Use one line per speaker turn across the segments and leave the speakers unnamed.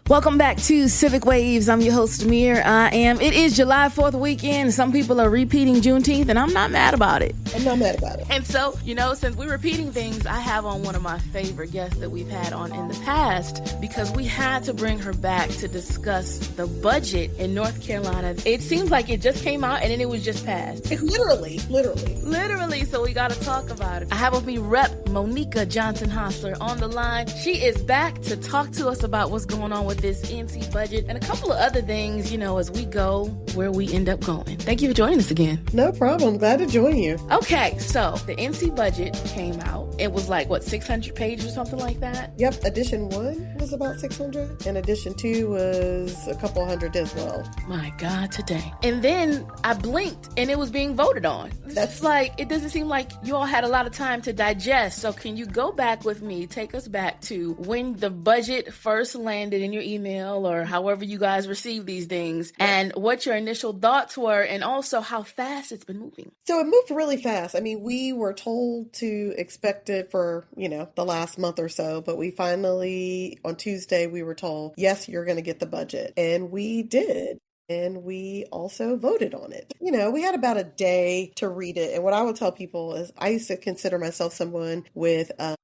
Welcome back to Civic Waves. I'm your host, Mir.I.am. It is July 4th weekend. Some people are repeating Juneteenth, and I'm not mad about it.
I'm not mad about it.
And so, since we're repeating things, I have on one of my favorite guests that we've had on in the past because we had to bring her back to discuss the budget in North Carolina. It seems like it just came out and then it was just passed.
Literally.
So we got to talk about it. I have with me Rep. Monika Johnson-Hostler on the line. She is back to talk to us about what's going on with this NC budget and a couple of other things, as we go where we end up going. Thank you for joining us again.
No problem. Glad to join you.
Okay, so the NC budget came out. It was 600 pages or something like that?
Yep. Edition 1 was about 600 and edition 2 was a couple hundred as well.
My God, today. And then I blinked and it was being voted on. That's it doesn't seem like you all had a lot of time to digest. So can you go back with me, take us back to when the budget first landed in your email or however you guys receive these things and what your initial thoughts were and also how fast it's been moving?
So it moved really fast. I mean, we were told to expect it for, the last month or so, but we finally, on Tuesday, we were told, yes, you're going to get the budget. And we did. And we also voted on it. We had about a day to read it. And what I would tell people is I used to consider myself someone with an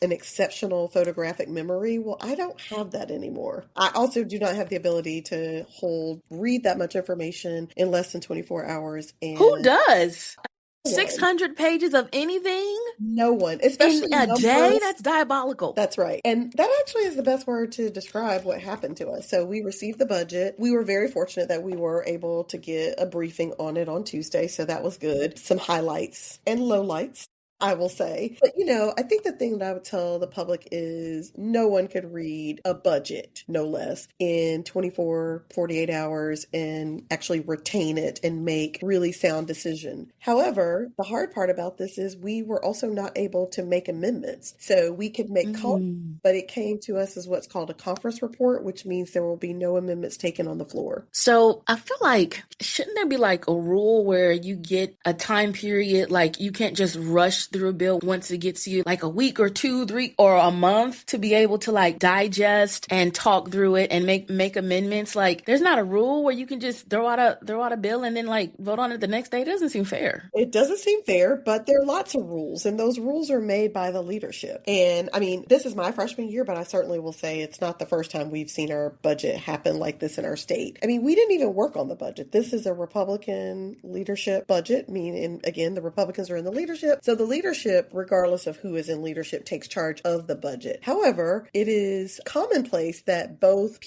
exceptional photographic memory. Well, I don't have that anymore. I also do not have the ability to read that much information in less than 24 hours. And
who does? 600 pages of anything?
No one, especially
in a day? That's diabolical.
That's right. And that actually is the best word to describe what happened to us. So we received the budget. We were very fortunate that we were able to get a briefing on it on Tuesday. So that was good. Some highlights and lowlights, I will say. But, I think the thing that I would tell the public is no one could read a budget, no less, in 24, 48 hours and actually retain it and make really sound decision. However, the hard part about this is we were also not able to make amendments. So we could make comments, but it came to us as what's called a conference report, which means there will be no amendments taken on the floor.
So I feel like, shouldn't there be a rule where you get a time period, you can't just rush through a bill once it gets you a week or 2, 3, or a month to be able to digest and talk through it and make amendments? There's not a rule where you can just throw out a bill and then vote on it the next day. It doesn't seem fair.
It doesn't seem fair, but there are lots of rules, and those rules are made by the leadership. And I mean, this is my freshman year, but I certainly will say it's not the first time we've seen our budget happen like this in our state. I mean, we didn't even work on the budget. This is a Republican leadership budget, meaning, again, the Republicans are in the leadership. So the leadership, regardless of who is in leadership, takes charge of the budget. However, it is commonplace that both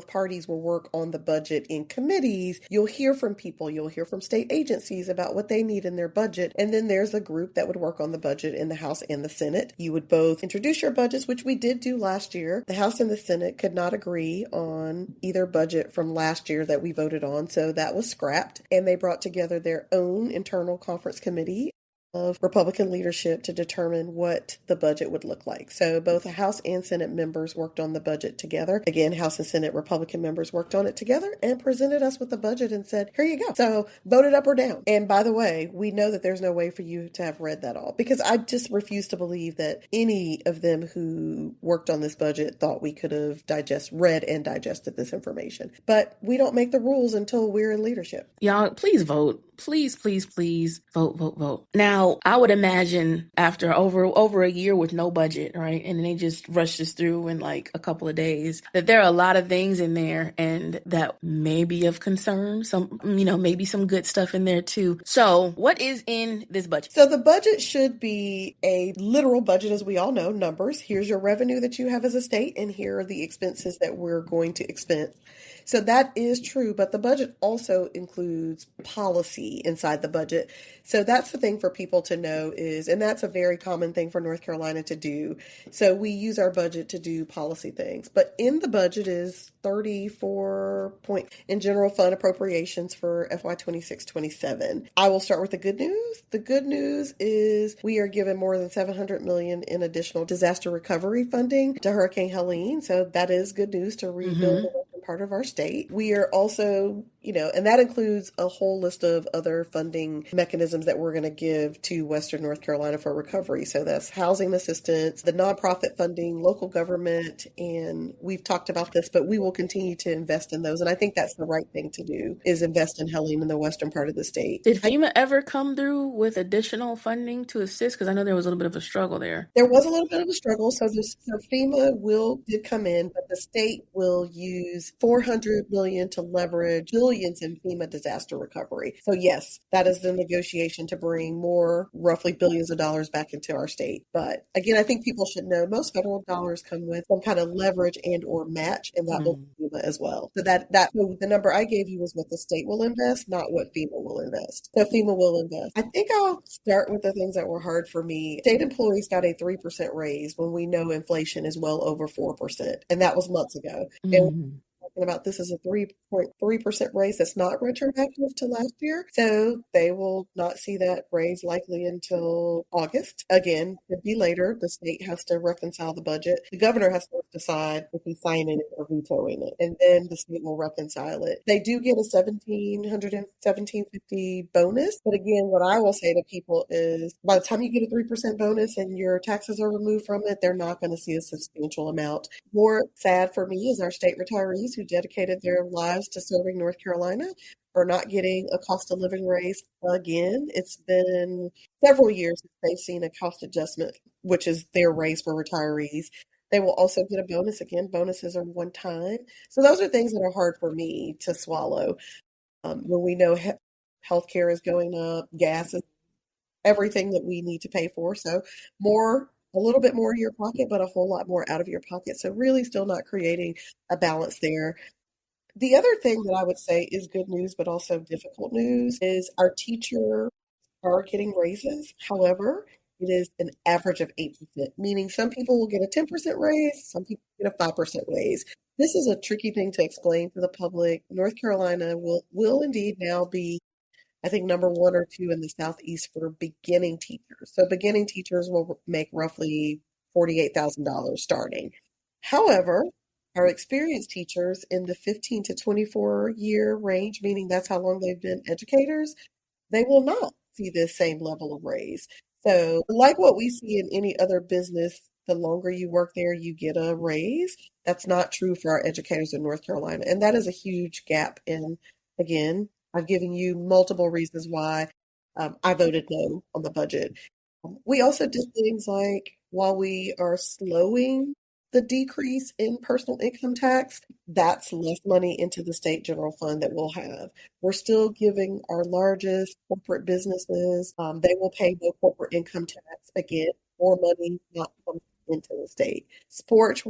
parties will work on the budget in committees. You'll hear from people, you'll hear from state agencies about what they need in their budget. And then there's a group that would work on the budget in the House and the Senate. You would both introduce your budgets, which we did do last year. The House and the Senate could not agree on either budget from last year that we voted on. So that was scrapped. And they brought together their own internal conference committee of Republican leadership to determine what the budget would look like. So both the House and Senate members worked on the budget together. Again, House and Senate Republican members worked on it together and presented us with the budget and said, here you go. So vote it up or down. And by the way, we know that there's no way for you to have read that all, because I just refuse to believe that any of them who worked on this budget thought we could have read and digested this information. But we don't make the rules until we're in leadership.
Y'all, please vote. Please, please, please vote. Now, I would imagine after over a year with no budget, right? And they just rush this through in a couple of days, that there are a lot of things in there and that may be of concern. Some, maybe some good stuff in there too. So what is in this budget?
So the budget should be a literal budget, as we all know, numbers. Here's your revenue that you have as a state, and here are the expenses that we're going to expend. So that is true, but the budget also includes policy inside the budget. So that's the thing for people to know is, and that's a very common thing for North Carolina to do. So we use our budget to do policy things, but in the budget is 34 point in general fund appropriations for FY 26-27. I will start with the good news. The good news is we are given more than $700 million in additional disaster recovery funding to Hurricane Helene. So that is good news to rebuild the western part of our state. We are also And that includes a whole list of other funding mechanisms that we're going to give to Western North Carolina for recovery. So that's housing assistance, the nonprofit funding, local government, and we've talked about this, but we will continue to invest in those. And I think that's the right thing to do, is invest in Helene in the western part of the state.
Did FEMA ever come through with additional funding to assist? Because I know there was a little bit of a struggle there.
There was a little bit of a struggle, so FEMA did come in, but the state will use 400 million to leverage billions in FEMA disaster recovery. So yes, that is the negotiation to bring more, roughly billions of dollars back into our state. But again, I think people should know most federal dollars come with some kind of leverage and or match, and that will be FEMA as well. So the number I gave you was what the state will invest, not what FEMA will invest. So FEMA will invest. I think I'll start with the things that were hard for me. State employees got a 3% raise when we know inflation is well over 4%. And that was months ago. And talking about this is a 3.3% raise that's not retroactive to last year. So they will not see that raise likely until August. Again, could be later. The state has to reconcile the budget. The governor has to decide if he's signing it or vetoing it. And then the state will reconcile it. They do get a $1,750 bonus. But again, what I will say to people is by the time you get a 3% bonus and your taxes are removed from it, they're not going to see a substantial amount. More sad for me is our state retirees who dedicated their lives to serving North Carolina are not getting a cost of living raise again. It's been several years since they've seen a cost adjustment, which is their raise for retirees. They will also get a bonus again. Bonuses are one time. So those are things that are hard for me to swallow. When we know healthcare is going up, gas is everything that we need to pay for. So a little bit more in your pocket, but a whole lot more out of your pocket. So really still not creating a balance there. The other thing that I would say is good news, but also difficult news, is our teachers are getting raises. However, it is an average of 8%, meaning some people will get a 10% raise, some people get a 5% raise. This is a tricky thing to explain to the public. North Carolina will indeed now be, I think, number 1 or 2 in the Southeast for beginning teachers. So beginning teachers will make roughly $48,000 starting. However, our experienced teachers in the 15 to 24 year range, meaning that's how long they've been educators, they will not see this same level of raise. So like what we see in any other business, the longer you work there, you get a raise. That's not true for our educators in North Carolina. And that is a huge gap. And again, I've given you multiple reasons why I voted no on the budget. We also did things like, while we are slowing the decrease in personal income tax, that's less money into the state general fund that we'll have. We're still giving our largest corporate businesses, they will pay no corporate income tax. Again, more money not coming into the state. Sports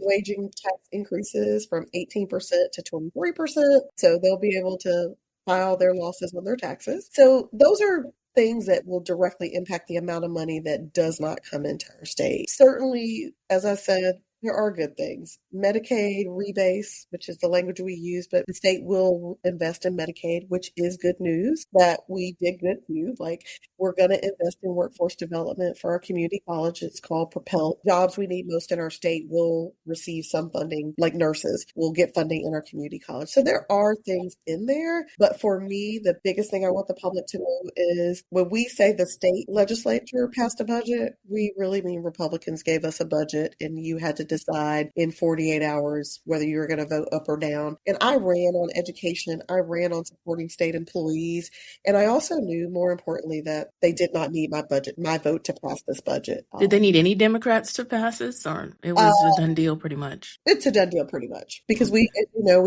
waging tax increases from 18% to 23%. So they'll be able to file their losses on their taxes. So those are things that will directly impact the amount of money that does not come into our state. Certainly, as I said, there are good things. Medicaid rebase, which is the language we use, but the state will invest in Medicaid, which is good news that we did good too. Like, we're going to invest in workforce development for our community college. It's called Propel. Jobs we need most in our state will receive some funding, like nurses will get funding in our community college. So there are things in there. But for me, the biggest thing I want the public to know is when we say the state legislature passed a budget, we really mean Republicans gave us a budget and you had to decide in 48 hours whether you were going to vote up or down. And I ran on education. I ran on supporting state employees. And I also knew, more importantly, that they did not need my vote to pass this budget.
Did they need any Democrats to pass this, or it was a done deal pretty much?
It's a done deal pretty much because we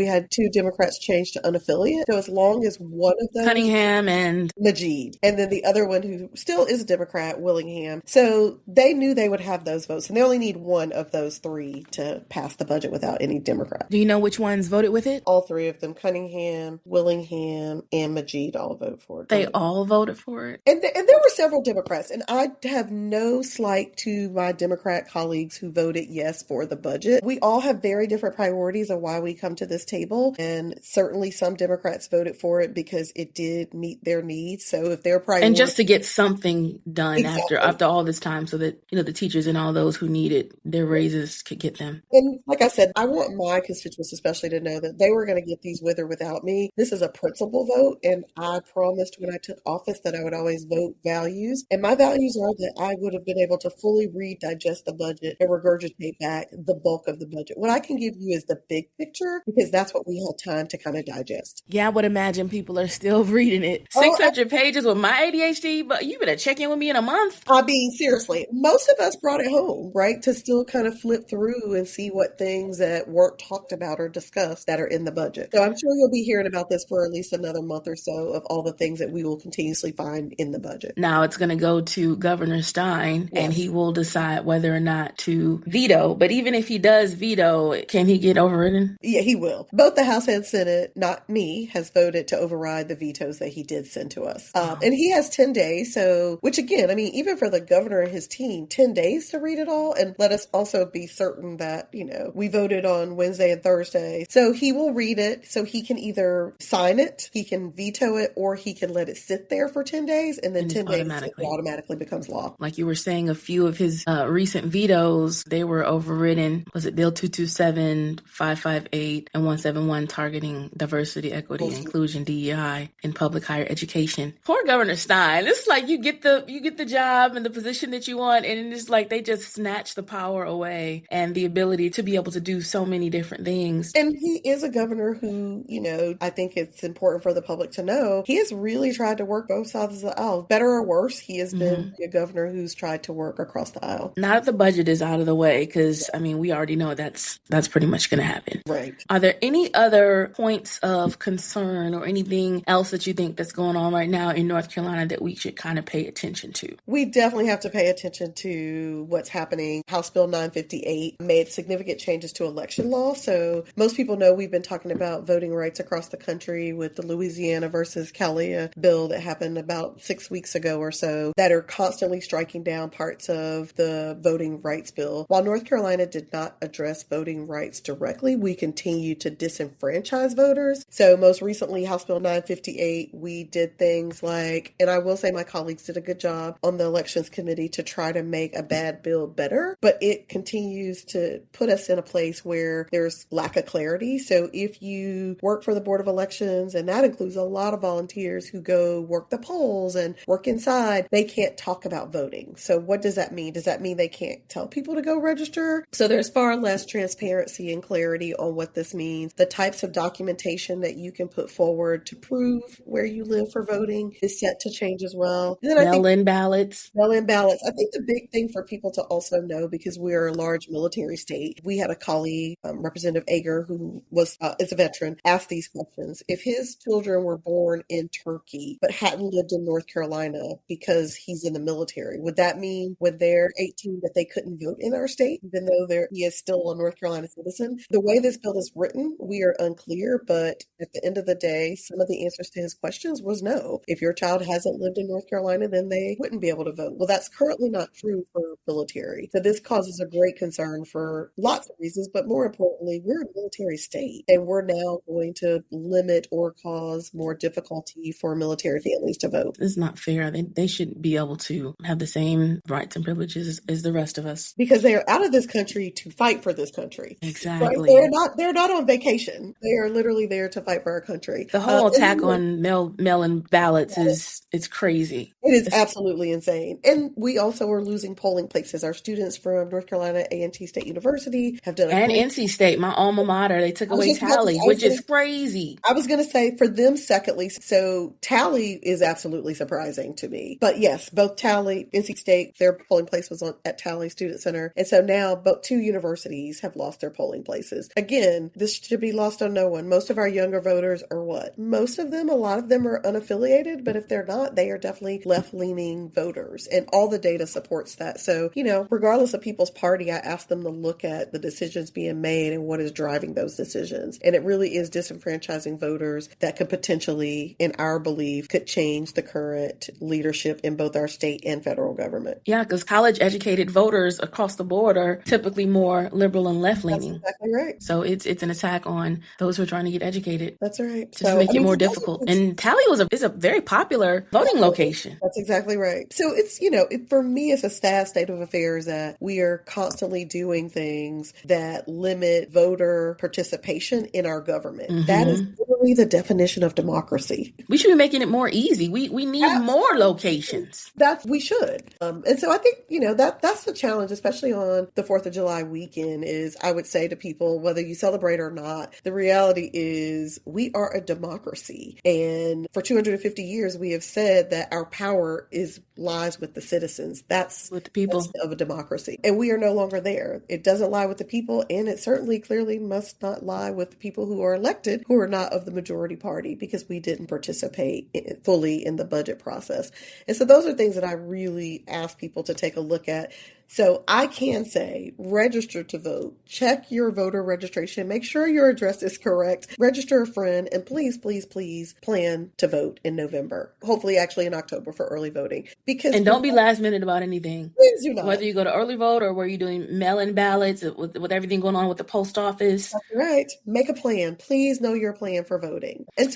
had 2 Democrats change to unaffiliate. So as long as one of those,
Cunningham and
Majid, and then the other one who still is a Democrat, Willingham. So they knew they would have those votes, and they only need one of those 3 to pass the budget without any Democrat.
Do you know which ones voted with it?
All 3 of them, Cunningham, Willingham, and Majid, all voted for it.
They all voted for it?
And there were several Democrats, and I have no slight to my Democrat colleagues who voted yes for the budget. We all have very different priorities of why we come to this table, and certainly some Democrats voted for it because it did meet their needs. So if their priority,
and just to get something done
exactly.
after all this time, so that the teachers and all those who need it, their raises could get them.
And like I said, I want my constituents especially to know that they were going to get these with or without me. This is a principle vote, and I promised when I took office that I would always vote values. And my values are that I would have been able to fully read, digest the budget, and regurgitate back the bulk of the budget. What I can give you is the big picture because that's what we had time to kind of digest.
Yeah, I would imagine people are still reading it.
Oh,
600 pages with my ADHD, but you better check in with me in a month.
I mean, seriously, most of us brought it home, right? To still kind of flip through and see what things that weren't talked about or discussed that are in the budget. So I'm sure you'll be hearing about this for at least another month or so of all the things that we will continuously find in the budget.
Now it's going to go to Governor Stein, and
Yes.
he will decide whether or not to veto. But even if he does veto, can he get overridden?
Yeah, he will. Both the House and Senate, not me, has voted to override the vetoes that he did send to us. And he has 10 days. So, which again, I mean, even for the governor and his team, 10 days to read it all. And let us also be certain that, you know, we voted on Wednesday and Thursday. So he will read it. So he can either sign it, he can veto it, or he can let it sit there for 10 days. And then
And
10 days it
automatically.
automatically becomes law.
Like you were saying, a few of his recent vetoes, they were overridden. Was it Bill 227, 558, and 171 targeting diversity, equity, and inclusion, DEI, in public higher education? Poor Governor Stein. It's like you get the job and the position that you want, and it's like they just snatch the power away and the ability to be able to do so many different things.
And he is a governor who, you know, I think it's important for the public to know, he has really tried to work both sides of the aisle. Better or worse, he has been a governor who's tried to work across the aisle.
Now that the budget is out of the way, because, I mean, we already know that's pretty much going to happen.
Right.
Are there any other points of concern or anything else that you think that's going on right now in North Carolina that we should kind of pay attention to?
We definitely have to pay attention to what's happening. House Bill 958 made significant changes to election law. So most people know we've been talking about voting rights across the country with the Louisiana versus Calia bill that happened about 6 weeks ago or so that are constantly striking down parts of the voting rights bill. While North Carolina did not address voting rights directly, we continue to disenfranchise voters. So most recently, House Bill 958, we did things like, and I will say my colleagues did a good job on the elections committee to try to make a bad bill better, but it continues to put us in a place where there's lack of clarity. So if you work for the Board of Elections, and that includes a lot of volunteers who go work the polls and work inside, they can't talk about voting. So what does that mean? Does that mean they can't tell people to go register? So there's far less transparency and clarity on what this means. The types of documentation that you can put forward to prove where you live for voting is set to change as well. And then
Mail-in ballots.
Mail-in ballots. I think the big thing for people to also know, because we're a large military state, we had a colleague, Representative Ager, who is a veteran, asked these questions. If his children were born in Turkey but hadn't lived in North Carolina because he's in the military, would that mean when they're 18 that they couldn't vote in our state, even though he is still a North Carolina citizen? The way this bill is written, we are unclear, but at the end of the day, some of the answers to his questions was no. If your child hasn't lived in North Carolina, then they wouldn't be able to vote. Well, that's currently not true for military. So this causes a great concern for lots of reasons, but more importantly, we're a military state, and we're now going to limit or cause more difficulty for military families to vote.
It's not fair. They should be able to have the same rights and privileges as the rest of us.
Because they are out of this country to fight for this country.
Exactly.
Right? They're not on vacation. They are literally there to fight for our country.
The whole attack on mail-in ballots it's crazy.
It is absolutely insane. And we also are losing polling places. Our students from North Carolina A&T State University have done
and NC State, my alma mater, they took away Tally, which is crazy.
I was going to say for them, secondly, so Tally is absolutely surprising to me. But yes, both Tally, NC State, their polling place was at Tally Student Center. And so now both two universities have lost their polling places. Again, this should be lost on no one. Most of our younger voters are what? Most of them, a lot of them are unaffiliated, but if they're not, they are definitely left-leaning voters. And all the data supports that. So, you know, regardless of people's party, I ask them to look at the decisions being made and what is driving those decisions. And it really is disenfranchising voters that could potentially, in our belief, could change the current leadership in both our state and federal government.
Yeah, because college-educated voters across the board are typically more liberal and left-leaning.
That's exactly right.
So it's an attack on those who are trying to get educated.
That's right.
Just to make it more difficult. And Tally is a very popular voting location.
That's exactly right. So it's, you know, for me, it's a sad state of affairs that we are constantly doing things that limit voter participation in our government. That is
Mm-hmm.
literally the definition of democracy.
We should be making it more easy. We need more
Absolutely.
locations.
We should. And so I think, that's the challenge, especially on the 4th of July weekend, is I would say to people, whether you celebrate or not, the reality is we are a democracy. And for 250 years, we have said that our power lies with the citizens. That's
With the people.
of a democracy. And we are no longer there. It doesn't lie with the people, and it certainly clearly must not lie with the people who are elected, who are not of the majority party, because we didn't participate fully in the budget process. And so those are things that I really ask people to take a look at. So I can say, register to vote, check your voter registration, make sure your address is correct, register a friend, and please, please, please plan to vote in November. Hopefully actually in October for early voting.
And don't be last minute about anything.
Please do not.
Whether you go to early vote or were you doing mail-in ballots with everything going on with the post office.
That's right. Make a plan. Please know your plan for voting. And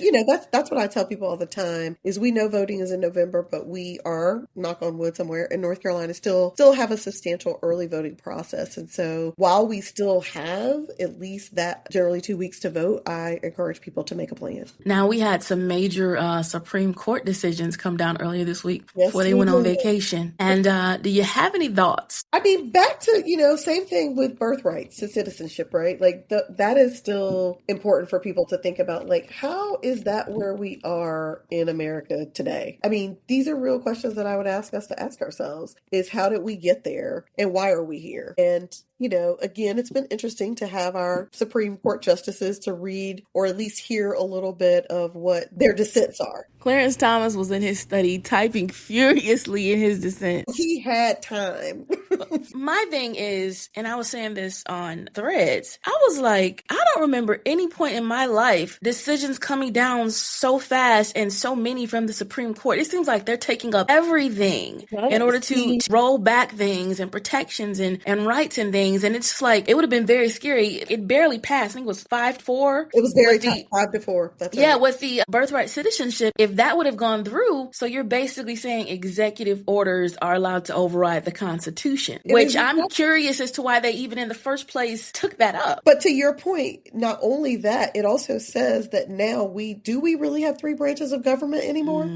that's what I tell people all the time is we know voting is in November, but we are, knock on wood, somewhere in North Carolina still have a substantial early voting process. And so while we still have at least that generally 2 weeks to vote, I encourage people to make a plan.
Now, we had some major Supreme Court decisions come down earlier this week
Yes,
before they went on vacation. And do you have any thoughts?
I mean, back to, same thing with birthrights to citizenship, right? Like that is still important for people to think about, like, how is that where we are in America today? I mean, these are real questions that I would ask us to ask ourselves is how did we get there and why are we here? And again, it's been interesting to have our Supreme Court justices to read or at least hear a little bit of what their dissents are.
Clarence Thomas was in his study typing furiously in his dissents.
He had time.
My thing is, and I was saying this on Threads, I was like, I don't remember any point in my life decisions coming down so fast and so many from the Supreme Court. It seems like they're taking up everything in order to roll back things and protections and rights and things. And it's just like, it would have been very scary. It barely passed. I think it was 5-4.
It was very tight, 5-4. That's right.
Yeah, with the birthright citizenship, if that would have gone through, so you're basically saying executive orders are allowed to override the Constitution, which I'm curious as to why they even in the first place took that up.
But to your point, not only that, it also says that now do we really have 3 branches of government anymore?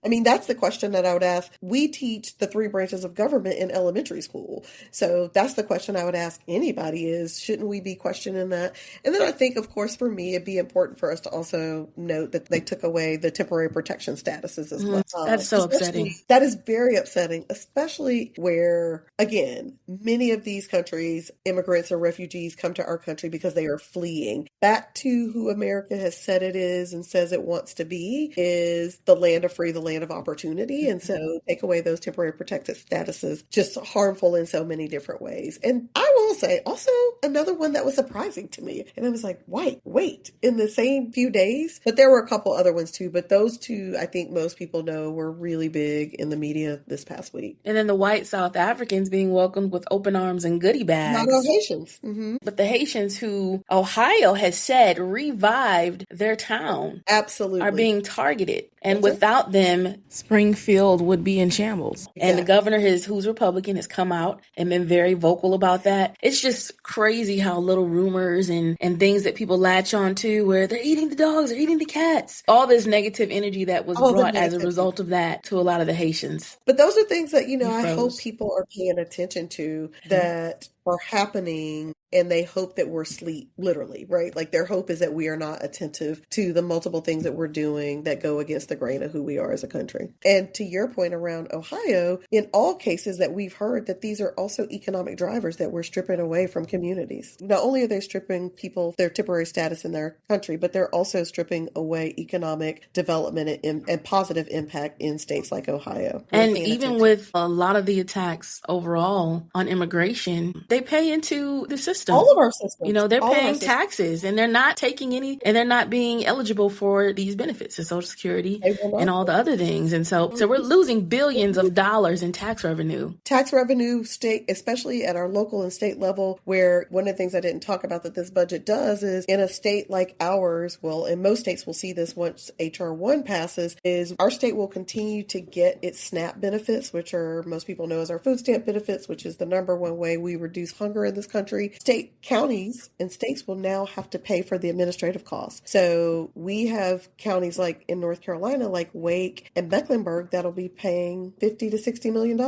I mean, that's the question that I would ask. We teach the 3 branches of government in elementary school. So that's the question I would ask anybody is, shouldn't we be questioning that? And then I think, of course, for me, it'd be important for us to also note that they took away the temporary protection statuses as well.
That's so upsetting.
That is very upsetting, especially where, again, many of these countries, immigrants or refugees come to our country because they are fleeing. Back to who America has said it is and says it wants to be is the land of free, the land of opportunity. And so take away those temporary protected statuses, just harmful in so many different ways. And I will say also another one that was surprising to me. And I was like, wait, in the same few days. But there were a couple other ones too. But those two, I think most people know were really big in the media this past week.
And then the white South Africans being welcomed with open arms and goodie bags.
Not all Haitians. Mm-hmm.
But the Haitians who Ohio has said revived their town.
Absolutely.
Are being targeted. And without them, Springfield would be in shambles. Exactly. And the governor, who's Republican, has come out and been very vocal about that. It's just crazy how little rumors and things that people latch on to where they're eating the dogs, they're eating the cats. All this negative energy that was brought as a result of that to a lot of the Haitians.
But those are things that, I hope people are paying attention to that are happening, and they hope that we're asleep, literally, right? Like their hope is that we are not attentive to the multiple things that we're doing that go against the grain of who we are as a country. And to your point around Ohio, in all cases that we've heard that these are also economic drivers that we're stripping away from communities. Not only are they stripping people their temporary status in their country, but they're also stripping away economic development and positive impact in states like Ohio.
And even with a lot of the attacks overall on immigration, they pay into the system.
All of our systems.
They're paying taxes and they're not taking any, and they're not being eligible for these benefits, the Social Security and all the other things. And so we're losing billions of dollars in tax revenue.
Tax revenue, state, especially at our local and state level, where one of the things I didn't talk about that this budget does is in a state like ours, well, and most states will see this once HR 1 passes, is our state will continue to get its SNAP benefits, which are most people know as our food stamp benefits, which is the number one way we reduce reduce hunger in this country. State counties and states will now have to pay for the administrative costs. So we have counties like in North Carolina, like Wake and Mecklenburg, that'll be paying $50 to $60 million.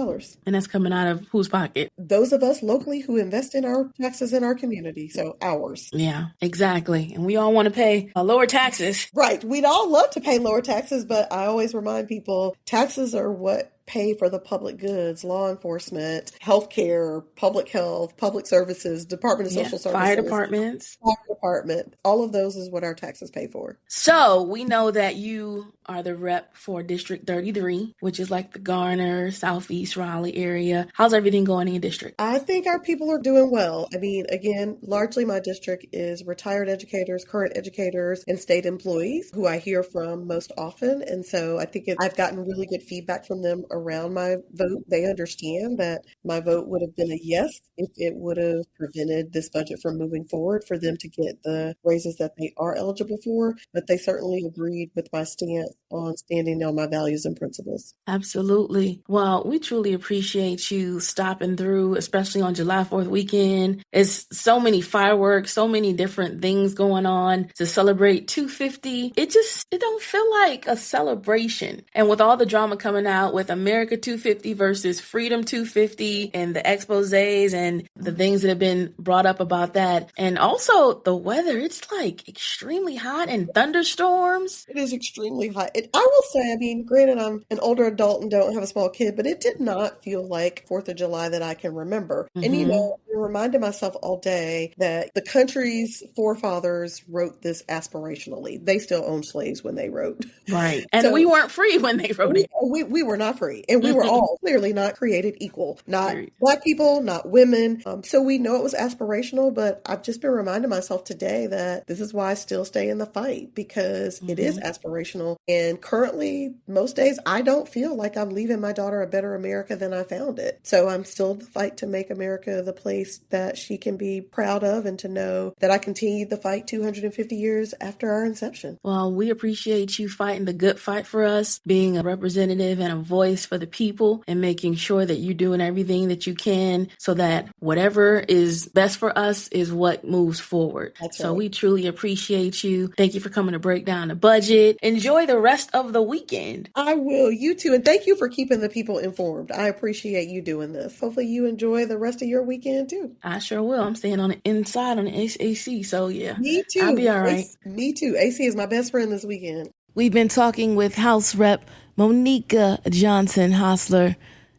And that's coming out of whose pocket?
Those of us locally who invest in our taxes in our community. So ours.
Yeah, exactly. And we all want to pay lower taxes.
Right. We'd all love to pay lower taxes, but I always remind people taxes are what pay for the public goods, law enforcement, healthcare, public health, public services, Department of Social Services,
fire departments.
Fire department. All of those is what our taxes pay for.
So we know that you are the rep for District 33, which is like the Garner, Southeast Raleigh area. How's everything going in your district?
I think our people are doing well. I mean, again, largely my district is retired educators, current educators, and state employees who I hear from most often. And so I think I've gotten really good feedback from them around my vote. They understand that my vote would have been a yes if it would have prevented this budget from moving forward for them to get the raises that they are eligible for. But they certainly agreed with my stance on standing on my values and principles.
Absolutely. Well, we truly appreciate you stopping through, especially on July 4th weekend. It's so many fireworks, so many different things going on to celebrate 250. It don't feel like a celebration. And with all the drama coming out with America 250 versus Freedom 250 and the exposés and the things that have been brought up about that. And also the weather, it's like extremely hot and thunderstorms.
It is extremely hot. I will say, I mean, granted, I'm an older adult and don't have a small kid, but it did not feel like 4th of July that I can remember. Mm-hmm. And, you know, I reminded myself all day that the country's forefathers wrote this aspirationally. They still owned slaves when they wrote.
Right. And so, we weren't free when they wrote it.
We were not free. And we were all clearly not created equal. Not Black people, not women. So we know it was aspirational, but I've just been reminding myself today that this is why I still stay in the fight, because it is aspirational. And currently, most days, I don't feel like I'm leaving my daughter a better America than I found it. So I'm still in the fight to make America the place that she can be proud of, and to know that I continued the fight 250 years after our inception.
Well, we appreciate you fighting the good fight for us, being a representative and a voice for the people, and making sure that you're doing everything that you can so that whatever is best for us is what moves forward.
That's
so
right.
We truly appreciate you. Thank you for coming to break down the budget. Enjoy the rest of the weekend.
I will. You too. And thank you for keeping the people informed. I appreciate you doing this. Hopefully you enjoy the rest of your weekend too.
I sure will. I'm staying on the inside on the AC. So yeah.
Me too.
I'll be all right.
Me too. AC is my best friend this weekend.
We've been talking with House Rep Monika Johnson-Hostler,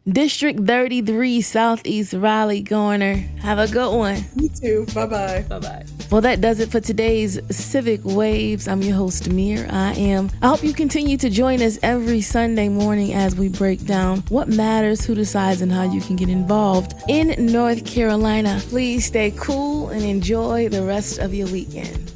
District 33, Southeast Raleigh, Garner. Have a good one.
You too. Bye-bye.
Bye-bye. Well, that does it for today's Civic Waves. I'm your host, Mir.I.am. I hope you continue to join us every Sunday morning as we break down what matters, who decides, and how you can get involved in North Carolina. Please stay cool and enjoy the rest of your weekend.